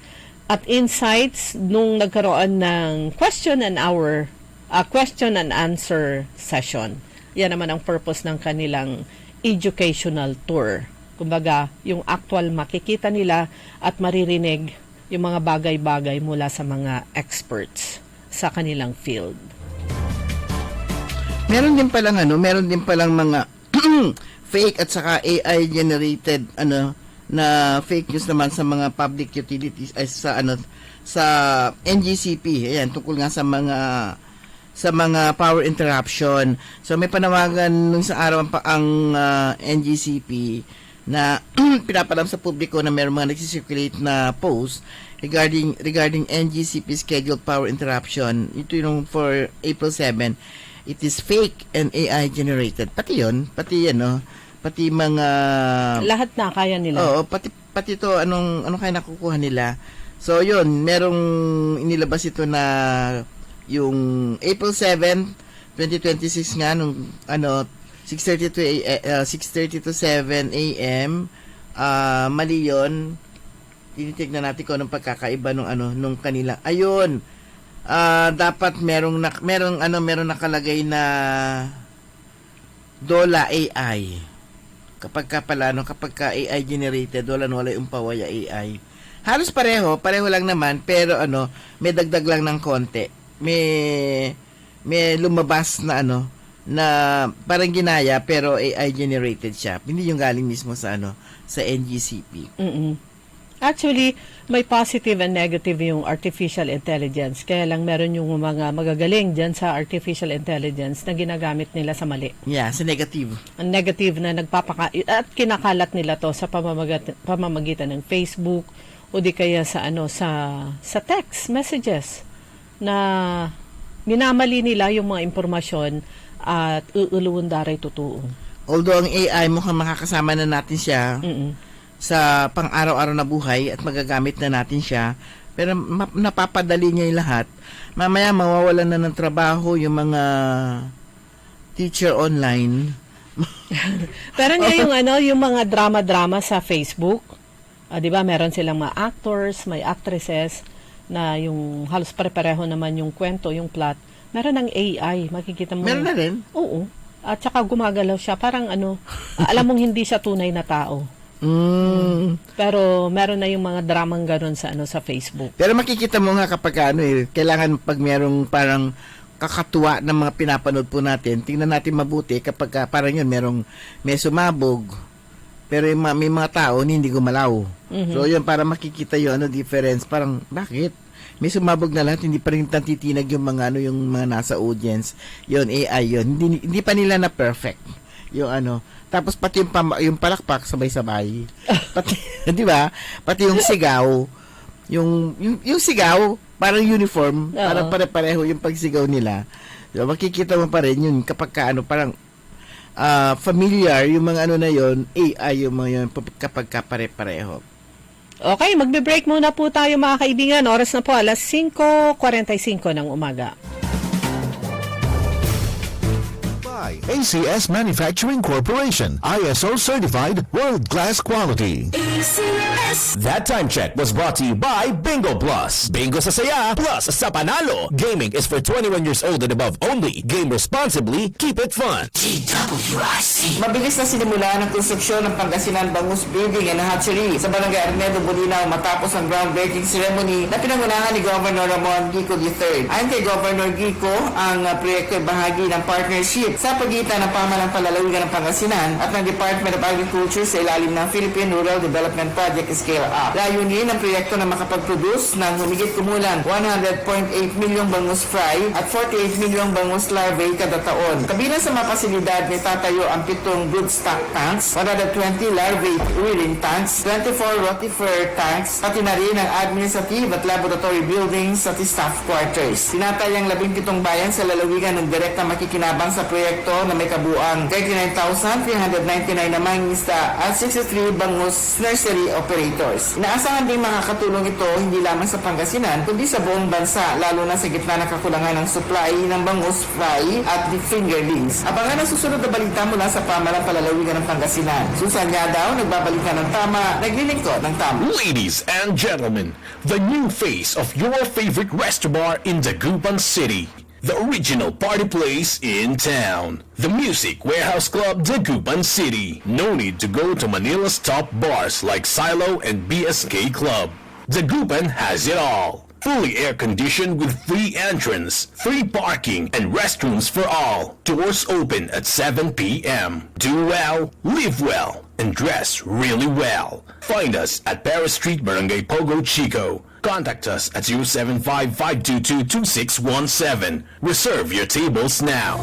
at insights nung nagkaroon ng question and answer session. Yan naman ang purpose ng kanilang educational tour. Kumbaga, yung actual makikita nila at maririnig yung mga bagay-bagay mula sa mga experts sa kanilang field. Meron din palang mga fake at saka AI generated na fake news naman sa mga public utilities ay sa NGCP. Ayan, tungkol nga sa mga power interruption. So may panawagan nung sa araw ang NGCP na pinapalam sa publiko na mayroong mga nagsisirculate na post regarding NGCP scheduled power interruption. Ito yung for April 7. It is fake and AI generated. Pati mga Lahat na kaya nila. Oo, pati to anong kaya nakukuha nila. So yun, merong inilabas ito na yung April 7, 2026 nga nung 6:30 to 7 a.m. Mali yun. Tinitignan natin kung anong pagkakaiba nung kanila. Ayun. Dapat merong nakalagay na Dola AI. Kapag ka AI generated, wala yung pawaya AI. Halos pareho lang naman, pero may dagdag lang ng konti. May lumabas na na parang ginaya pero AI generated siya. Hindi yung galing mismo sa NGCP. Actually, may positive and negative yung artificial intelligence. Kaya lang meron yung mga magagaling dyan sa artificial intelligence na ginagamit nila sa mali. Yeah, sa negative. Ang negative na at kinakalat nila to sa pamamagitan ng Facebook o di kaya sa text messages na minamali nila yung mga impormasyon at uuluan daray totoo. Although ang AI mukhang makakasama na natin siya sa pang-araw-araw na buhay at magagamit na natin siya, pero napapadali niya yung lahat. Mamaya mawawalan na ng trabaho yung mga teacher online. Pero yung mga drama-drama sa Facebook, 'di ba? Meron silang mga actors, may actresses na yung halos pare-pareho naman yung kwento, yung plot. Meron ng AI, makikita mo. Meron na rin? Oo. At saka gumagalaw siya, parang alam mong hindi siya tunay na tao. Pero meron na yung mga dramang gano'n sa Facebook. Pero makikita mo nga kapag kailangan pag merong parang kakatuwa ng mga pinapanood po natin, tingnan natin mabuti kapag parang yun, may sumabog, pero may mga tao hindi gumalaw. So yun, para makikita yun, difference, parang bakit? May sumabog na lahat, hindi pa rin tititinag yung mga yung mga nasa audience. Yun, AI yun. Hindi pa nila na perfect. Yung tapos pati yung palakpak sabay-sabay. Pati, di ba? Pati yung sigaw, yung sigaw, parang uniform, parang pare-pareho yung pagsigaw nila. So, makikita mo pa rin yun kapag parang familiar yung mga na yun, AI yung mga yun kapag pare-pareho. Okay, magbe-break muna po tayo mga kaibigan. Oras na po, alas 5:45 ng umaga. by ACS Manufacturing Corporation, ISO certified, world-class quality. That time check was brought to you by Bingo Plus. Bingo sa saya, plus sa panalo. Gaming is for 21 years old and above only. Game responsibly, keep it fun. Mabilis na sinimula ng konstruksyon ng Pangasinan Bangus Building and Hatchery sa Barangay Arnedo, Bulinaw matapos ang groundbreaking ceremony na pinangunahan ni Governor Ramon Gico III. Ayon kay Governor Gico, ang proyekto ay bahagi ng partnership sa pagitan ng pamahalang palalawigan ng Pangasinan at ng Department of Agriculture sa ilalim ng Philippine Rural Development Project Scale Up. Layunin ng proyekto na makapag-produce ng humigit kumulang 100.8 milyong bangus fry at 48 milyong bangus larvae kada taon. Kabilang sa mga pasilidad ni tatayo ang 7 broodstock tanks, 120 larvae rearing tanks, 24 rotifer tanks, pati na rin ang administrative at laboratory buildings at staff quarters. Tinatayang 17 bayan sa lalawigan ng direkta makikinabang sa proyekto na may kabuang 39,399 na mangingisda at 63 bangus nursery operators. Inaasahan din makakatulong ito hindi lamang sa Pangasinan kundi sa buong bansa, lalo na sa gitna ng kakulangan ng supply ng bangus fry at the fingerlings. Abangan ang susunod na balita mula sa pamahalang palalawigan ng Pangasinan. Susan Yadaw, nagbabalita ng tama, naglilingkod ng tama. Ladies and gentlemen, the new face of your favorite resto bar in Dagupan City. The original party place in town. The Music Warehouse Club Dagupan City. No need to go to Manila's top bars like Silo and BSK Club. Dagupan has it all. Fully air-conditioned with free entrance, free parking, and restrooms for all. Doors open at 7 p.m. Do well, live well, and dress really well. Find us at Paris Street, Barangay Pogo Chico. Contact us at 075-522-2617. Reserve your tables now.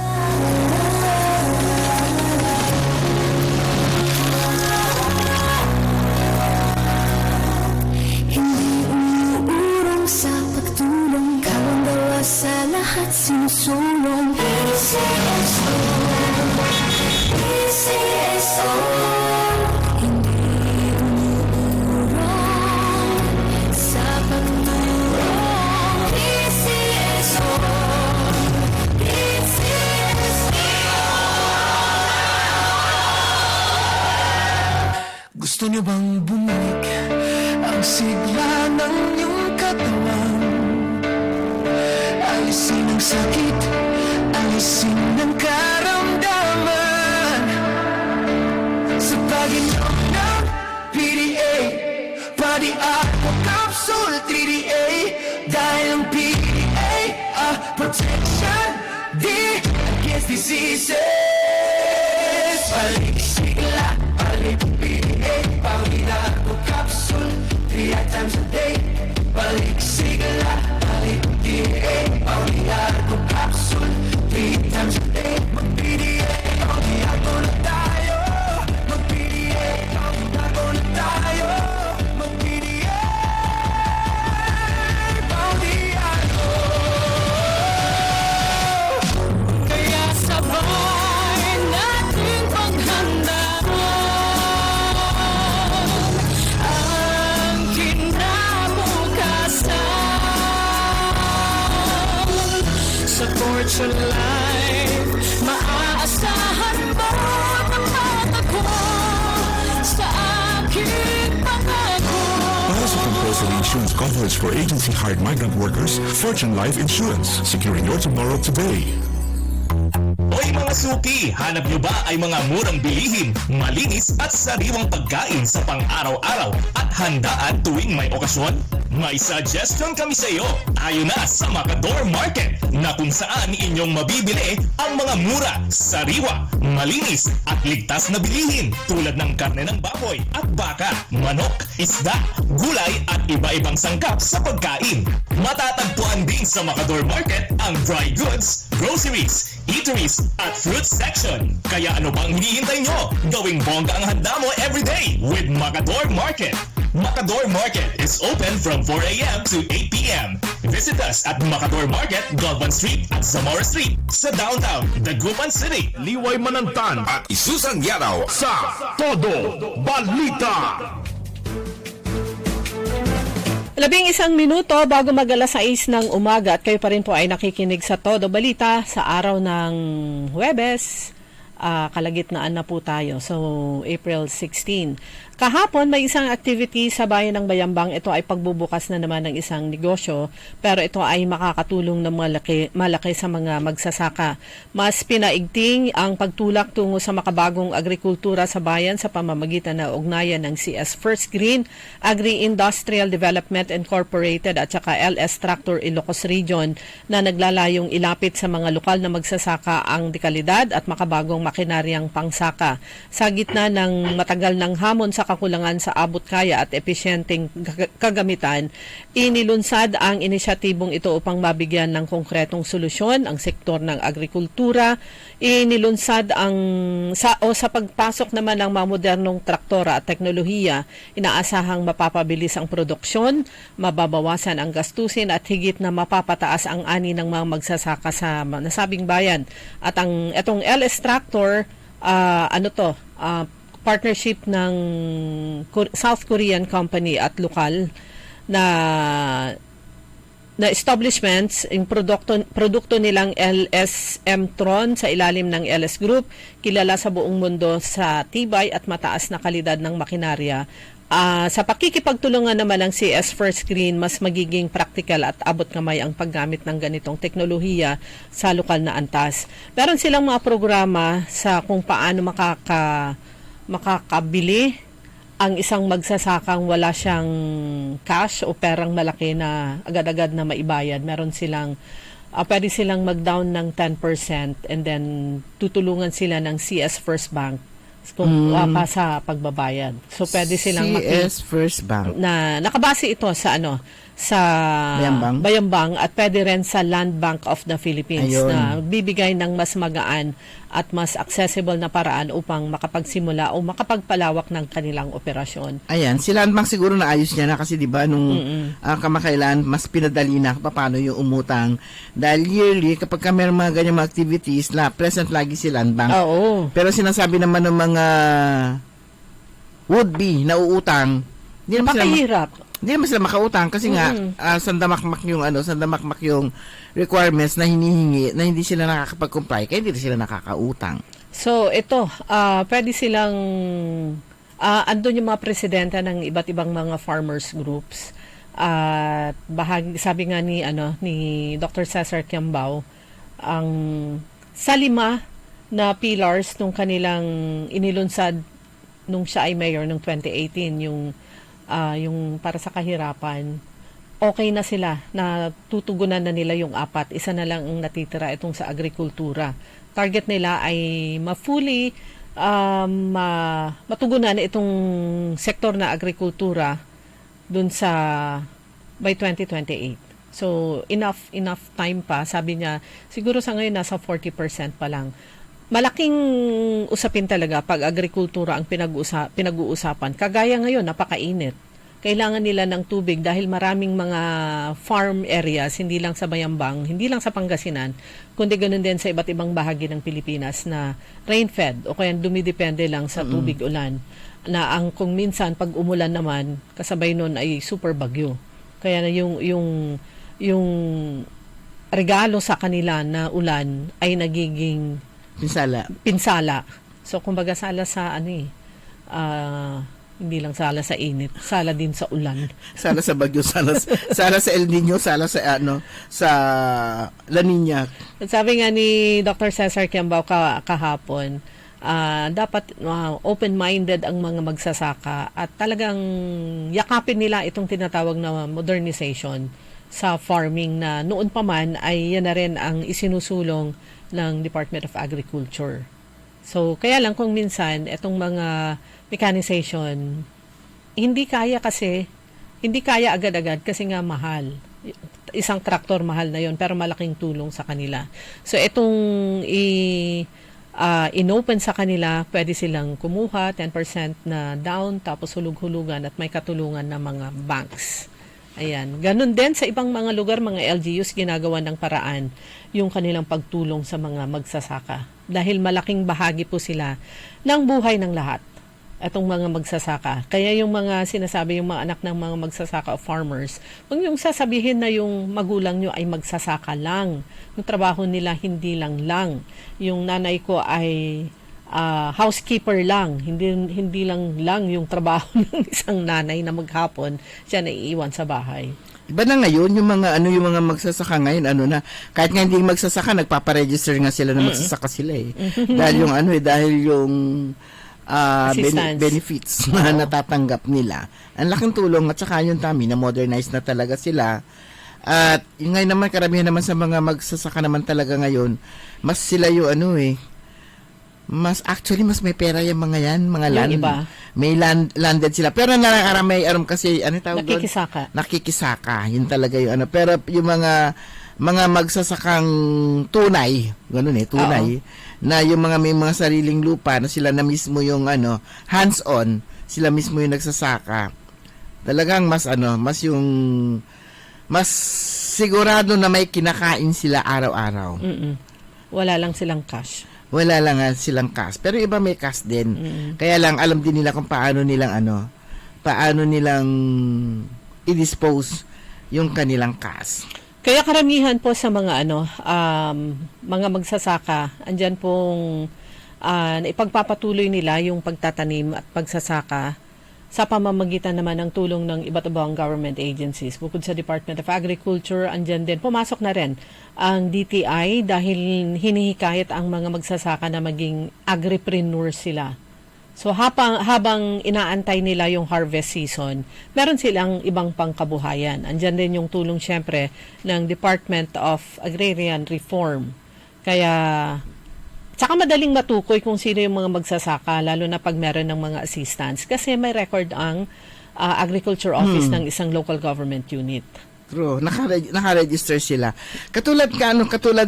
Sa pagtulong, kawang gawa sa lahat sinusulong. PCSO, PCSO, hindi umurong sa pagtulong. PCSO, PCSO. Gusto niyo bang bumalik ang sigla ng iyong katawan? Alisin ang sakit, alisin ang karamdaman sa pag-inom ng PDA, Body Aqua Capsule 3DA. Dahil ang PDA, protection, against diseases. Balik sigla, balik PDA, Body Aqua Capsule 3 times a day. Balik sigla, balik PDA, Body Aqua Capsule 3 times a day. Mag-PDA, Body Aqua na tayo. Mag-PDA, Body Aqua na tayo. Mag-PDA, Body Aqua. Kaya sabay natin paghanda ang kinabukasan. Sa Fortune Life, maaasahan mo ang pangako sa aking pangako. Para sa compulsory insurance coverage for agency-hired migrant workers, Fortune Life Insurance, securing your tomorrow today. Hoy mga suki, hanap nyo ba ay mga murang bilihin, malinis at sariwang pagkain sa pang-araw-araw at handaan tuwing may okasyon? May suggestion kami sa iyo. Tayo na sa Macador Market na kung saan inyong mabibili ang mga mura, sariwa, malinis at ligtas na bilihin tulad ng karne ng baboy at baka, manok, isda, gulay at iba-ibang sangkap sa pagkain. Matatagpuan din sa Macador Market ang dry goods, groceries, eateries at fruit section. Kaya ano pang hinihintay nyo? Gawing bongga ang handa mo everyday with Macador Market. Macador Market is open from 4 a.m. to 8 p.m. Visit us at Macador Market, Galvan Street at Zamora Street sa downtown Dagupan City. Liway Manantan at Isusan Yadaw sa Todo Balita. 11 minuto bago mag-alas 6 ng umaga at kayo pa rin po ay nakikinig sa Todo Balita sa araw ng Huwebes, kalagitnaan na po tayo. So, April 16. Kahapon, may isang activity sa bayan ng Bayambang. Ito ay pagbubukas na naman ng isang negosyo, pero ito ay makakatulong ng malaki sa mga magsasaka. Mas pinaigting ang pagtulak tungo sa makabagong agrikultura sa bayan sa pamamagitan ng ugnayan ng CS First Green, Agri-Industrial Development Incorporated at saka LS Tractor Ilocos Region na naglalayong ilapit sa mga lokal na magsasaka ang dekalidad at makabagong makinaryang pangsaka. Sa gitna ng matagal ng hamon sa kakulangan sa abot kaya at epesyenteng kagamitan, inilunsad ang inisyatibong ito upang mabigyan ng konkretong solusyon ang sektor ng agrikultura. Inilunsad sa pagpasok naman ng mga modernong traktora at teknolohiya, inaasahang mapapabilis ang produksyon, mababawasan ang gastusin at higit na mapapataas ang ani ng mga magsasaka sa nasabing bayan. At itong LS Tractor, partnership ng South Korean company at lokal na establishments, yung produkto nilang LSM Tron sa ilalim ng LS Group, kilala sa buong mundo sa tibay at mataas na kalidad ng makinarya. Sa pakikipagtulungan naman ng CS First Green, mas magiging practical at abot kamay ang paggamit ng ganitong teknolohiya sa lokal na antas. Meron silang mga programa sa kung paano makakabili ang isang magsasakang wala siyang cash o perang malaki na agad-agad na maibayad. Meron silang pwede silang mag-down ng 10% and then tutulungan sila ng CS First Bank sa pagbabayad. So pwede silang CS First Bank na nakabase ito sa sa Bayambang at pwede rin sa Land Bank of the Philippines. Ayun. Na bibigay ng mas magaan at mas accessible na paraan upang makapagsimula o makapagpalawak ng kanilang operasyon. Ayan, si Land Bank siguro naayos niya na kasi 'di ba nung kamakailan mas pinadali na paano yung umutang dahil yearly kapag may mga ganyang activities na present lagi si Land Bank. Oo. Pero sinasabi naman ng mga would-be na uutang, hindi naman sila makautang kasi nga sandamakmak yung requirements na hinihingi na hindi sila nakakapag-comply kaya hindi sila nakakautang. So ito, pwede silang andun yung mga presidente ng iba't ibang mga farmers groups at sabi nga ni Dr. Cesar Kiambao ang sa 5 na pillars nung kanilang inilunsad nung siya ay mayor ng 2018 yung para sa kahirapan, okay na sila na tutugunan na nila yung 4. Isa na lang ang natitira itong sa agrikultura. Target nila ay ma-fully matugunan itong sektor na agrikultura dun sa by 2028. So enough time pa. Sabi niya siguro sa ngayon nasa 40% pa lang. Malaking usapin talaga pag agrikultura ang pinag-uusapan. Kagaya ngayon, napakainit. Kailangan nila ng tubig dahil maraming mga farm areas, hindi lang sa Bayambang, hindi lang sa Pangasinan, kundi ganun din sa iba't ibang bahagi ng Pilipinas na rain-fed o kaya dumidepende lang sa tubig ulan. Na kung minsan pag umulan naman, kasabay nun ay super bagyo. Kaya na yung regalo sa kanila na ulan ay nagiging pinsala. So, kumbaga sala sa hindi lang sala sa init, sala din sa ulan. Sala sa bagyo, sala sa El Nino, sala sa sa La Nina. Sabi nga ni Dr. Cesar Kiambao kahapon, dapat open-minded ang mga magsasaka at talagang yakapin nila itong tinatawag na modernization sa farming na noon pa man ay yan na rin ang isinusulong ng Department of Agriculture. So, kaya lang kung minsan, itong mga mechanization, hindi kaya agad-agad kasi nga mahal. Isang traktor mahal na yon pero malaking tulong sa kanila. So, itong inopen sa kanila, pwede silang kumuha 10% na down, tapos hulug-hulugan at may katulungan ng mga banks. Ayan. Ganun din sa ibang mga lugar, mga LGUs, ginagawa ng paraan yung kanilang pagtulong sa mga magsasaka. Dahil malaking bahagi po sila ng buhay ng lahat. Itong mga magsasaka. Kaya yung mga sinasabi, yung mga anak ng mga magsasaka o farmers, kung yung sasabihin na yung magulang nyo ay magsasaka lang, yung trabaho nila hindi lang. Yung nanay ko ay housekeeper lang, hindi lang yung trabaho ng isang nanay na maghapon siya naiiwan sa bahay. Iba na ngayon yung mga magsasaka ngayon kahit nga hindi magsasaka nagpapa-register nga sila na magsasaka sila eh. Dahil yung benefits na natatanggap nila. Ang laking tulong at saka yung na modernize na talaga sila. At yung ngayon naman karamihan naman sa mga magsasaka naman talaga ngayon, mas sila yung mas may pera yung mga yan, mga land. Yung iba. May landed sila. Pero may kasi tawag doon? Nakikisaka. Yun talaga yung Pero yung mga magsasakang tunay, tunay, na yung may mga sariling lupa na sila na mismo yung hands-on, sila mismo yung nagsasaka. Talagang mas sigurado na may kinakain sila araw-araw. Wala lang silang cash. Wala lang silang cash. Pero iba may cash din. Kaya lang alam din nila kung paano nilang i-dispose yung kanilang cash. Kaya karamihan po sa mga mga magsasaka, andyan pong ipagpapatuloy nila yung pagtatanim at pagsasaka sa pamamagitan naman ng tulong ng iba't ibang government agencies. Bukod sa Department of Agriculture, andyan din, pumasok na rin ang DTI dahil hinihikayat ang mga magsasaka na maging agripreneur sila. So habang inaantay nila yung harvest season, meron silang ibang pangkabuhayan. Andyan din yung tulong syempre ng Department of Agrarian Reform. Kaya tsaka madaling matukoy kung sino yung mga magsasaka, lalo na pag meron ng mga assistance. Kasi may record ang Agriculture Office ng isang local government unit. True, naka-register sila. Katulad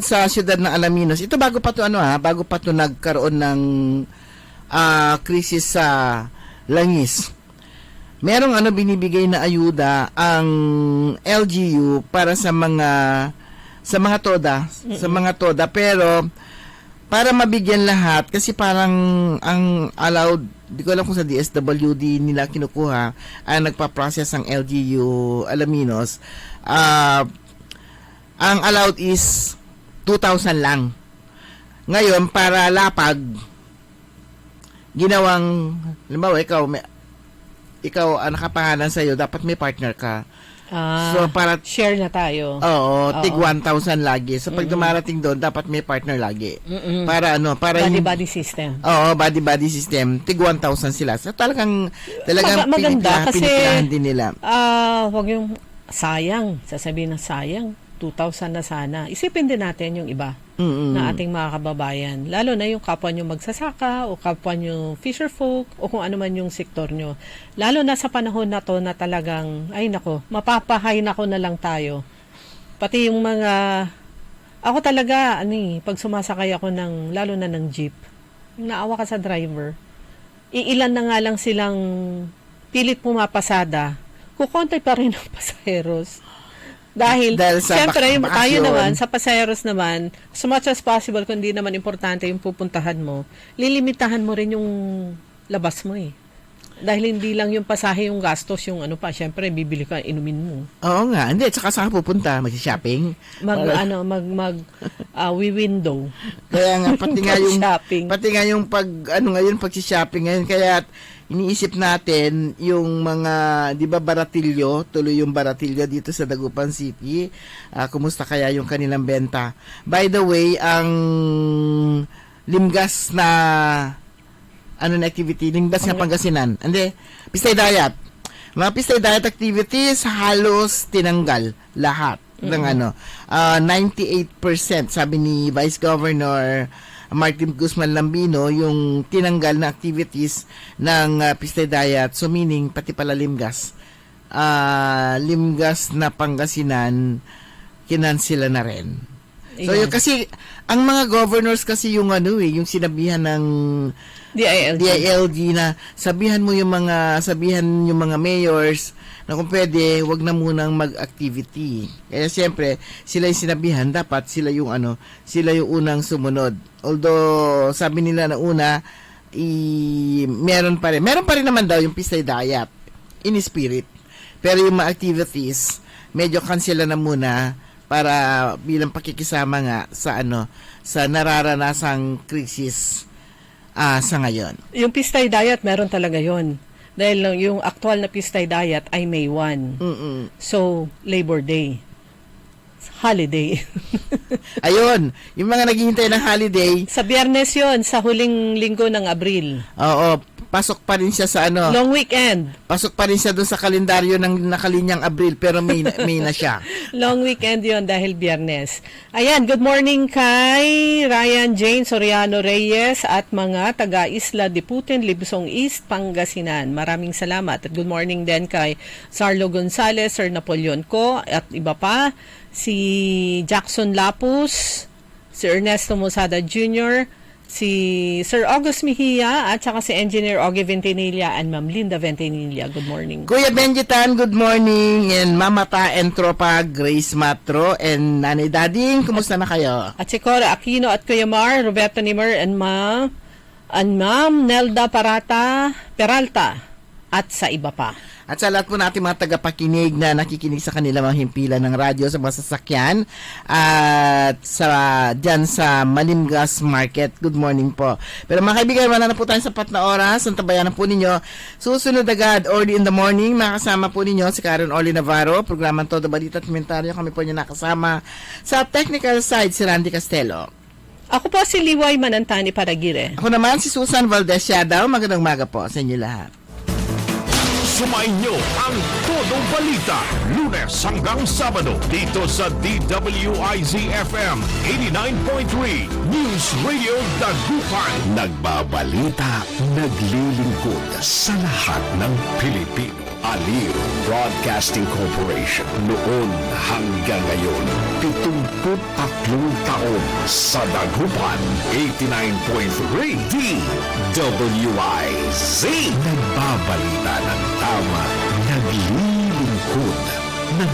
sa siyudad ng Alaminos. Ito bago pa to nagkaroon ng krisis sa langis. Merong binibigay na ayuda ang LGU para sa mga toda, pero para mabigyan lahat kasi parang ang allowed, di ko alam kung sa DSWD nila kinukuha ang nagpa-process ang LGU Alaminos, ang allowed is 2,000 lang. Ngayon para lapag ginawang, halimbawa ikaw nakapangalan sa'yo, dapat may partner ka. So para share na tayo. tig 1,000 lagi. So pag dumarating doon, dapat may partner lagi. Para body system. Body system. Tig 1,000 sila. So talagang maganda kasi pinipilahan din nila. Wag yung sayang, sasabihin na sayang, 2,000 na sana. Isipin din natin yung iba na ating mga kababayan. Lalo na yung kapwa nyo magsasaka o kapwa nyo fisher folk o kung ano man yung sektor nyo. Lalo na sa panahon na to na talagang, mapapahay na ko na lang tayo. Pati yung mga, ako talaga, pag sumasakay ako lalo na ng jeep, naawa ka sa driver, iilan na nga lang silang pilit pumapasada, kukonti pa rin ang pasaheros. Dahil siyempre, tayo naman, sa pasayeros naman, as much as possible, kung hindi naman importante yung pupuntahan mo, lilimitahan mo rin yung labas mo eh. Dahil hindi lang yung pasahe yung gastos, yung siyempre, bibili ka, inumin mo. Oo nga, hindi, tsaka saan ka pupunta? Mag-shopping? We-window. Kaya nga, pati nga yung pag-shopping ngayon, kaya iniisip natin yung mga, di ba, baratilyo, tuloy yung baratilyo dito sa Dagupan City. Kumusta kaya yung kanilang benta? By the way, ang limgas na activity, limgas na Pangasinan. Hindi, Pistay Dayat. Mga Pistay Dayat activities, halos tinanggal lahat ng 98%, sabi ni Vice Governor Martin Guzman Lambino, yung tinanggal na activities ng Pistay Dayat. So meaning, pati pala limgas na Pangasinan, kinansila na rin. So yung kasi, ang mga governors kasi yung yung sinabihan ng DILG na sabihan yung mga mayors na kung pwede, wag na munang mag-activity. Kaya siyempre, sila yung sinabihan, dapat sila yung unang sumunod. Although, sabi nila na una, meron pa rin naman daw yung Pistay Dayat in spirit. Pero yung mga activities, medyo cancela na muna para bilang pakikisama nga sa sa nararanasang krisis sa ngayon. Yung Pistay Diet, meron talaga yon. Dahil yung actual na Pistay Diet ay May 1. So, Labor Day. Holiday. Ayun, yung mga naghihintay ng holiday, Sa Biyernes yon, sa huling linggo ng Abril. oo, pasok pa rin siya sa ano, Long weekend. pasok pa rin siya doon sa kalendaryo ng nakalinyang Abril, pero May na siya. Long weekend yon dahil Biyernes. Ayan, good morning kay Ryan Jane Soriano Reyes at mga taga-Isla de Putin, Libsong East, Pangasinan. Maraming salamat. At good morning din kay Sarlo Gonzales, Sir Napoleon Co. at iba pa. Si Jackson Lapus, si Ernesto Mosada Jr., si Sir August Mejia at saka si Engineer Ogie Ventanilla and Ma'am Linda Ventanilla. Good morning. Kuya Benjitan, good morning, and Mama Ta and Tropa, Grace Matro, and Nanay Dading, kumusta na kayo? At si Cora Aquino at Kuya Mar, Roberto Nimer and Ma'am Nelda Peralta at sa iba pa. At sa lahat po natin mga tagapakinig na nakikinig sa kanila mga himpilan ng radyo sa mga sasakyan at dyan sa Malimgas Market. Good morning po. Pero mga kaibigan, wala na po tayong sapat na oras. Ang tabayan na po ninyo. Susunod agad, early in the morning, makasama po ninyo si Karen Oli Navarro, programang Todo Balita at Komentaryo. Kami po niyo nakasama sa technical side, si Randy Castelo. Ako po si Liway Manantani Paragire. Ako naman si Susan Valdez Yadaw. Magandang umaga po sa inyo lahat. Sumainyo ang Todo Balita, Lunes hanggang Sabado dito sa DWIZ-FM 89.3 News Radio Dagupan. Nagbabalita, naglilingkod sa lahat ng Pilipino. Aliw Broadcasting Corporation. Noon hanggang ngayon, 73 taon sa Dagupan. 89.3 DWIZ. Nagbabalita ng tama, naglilingkod ng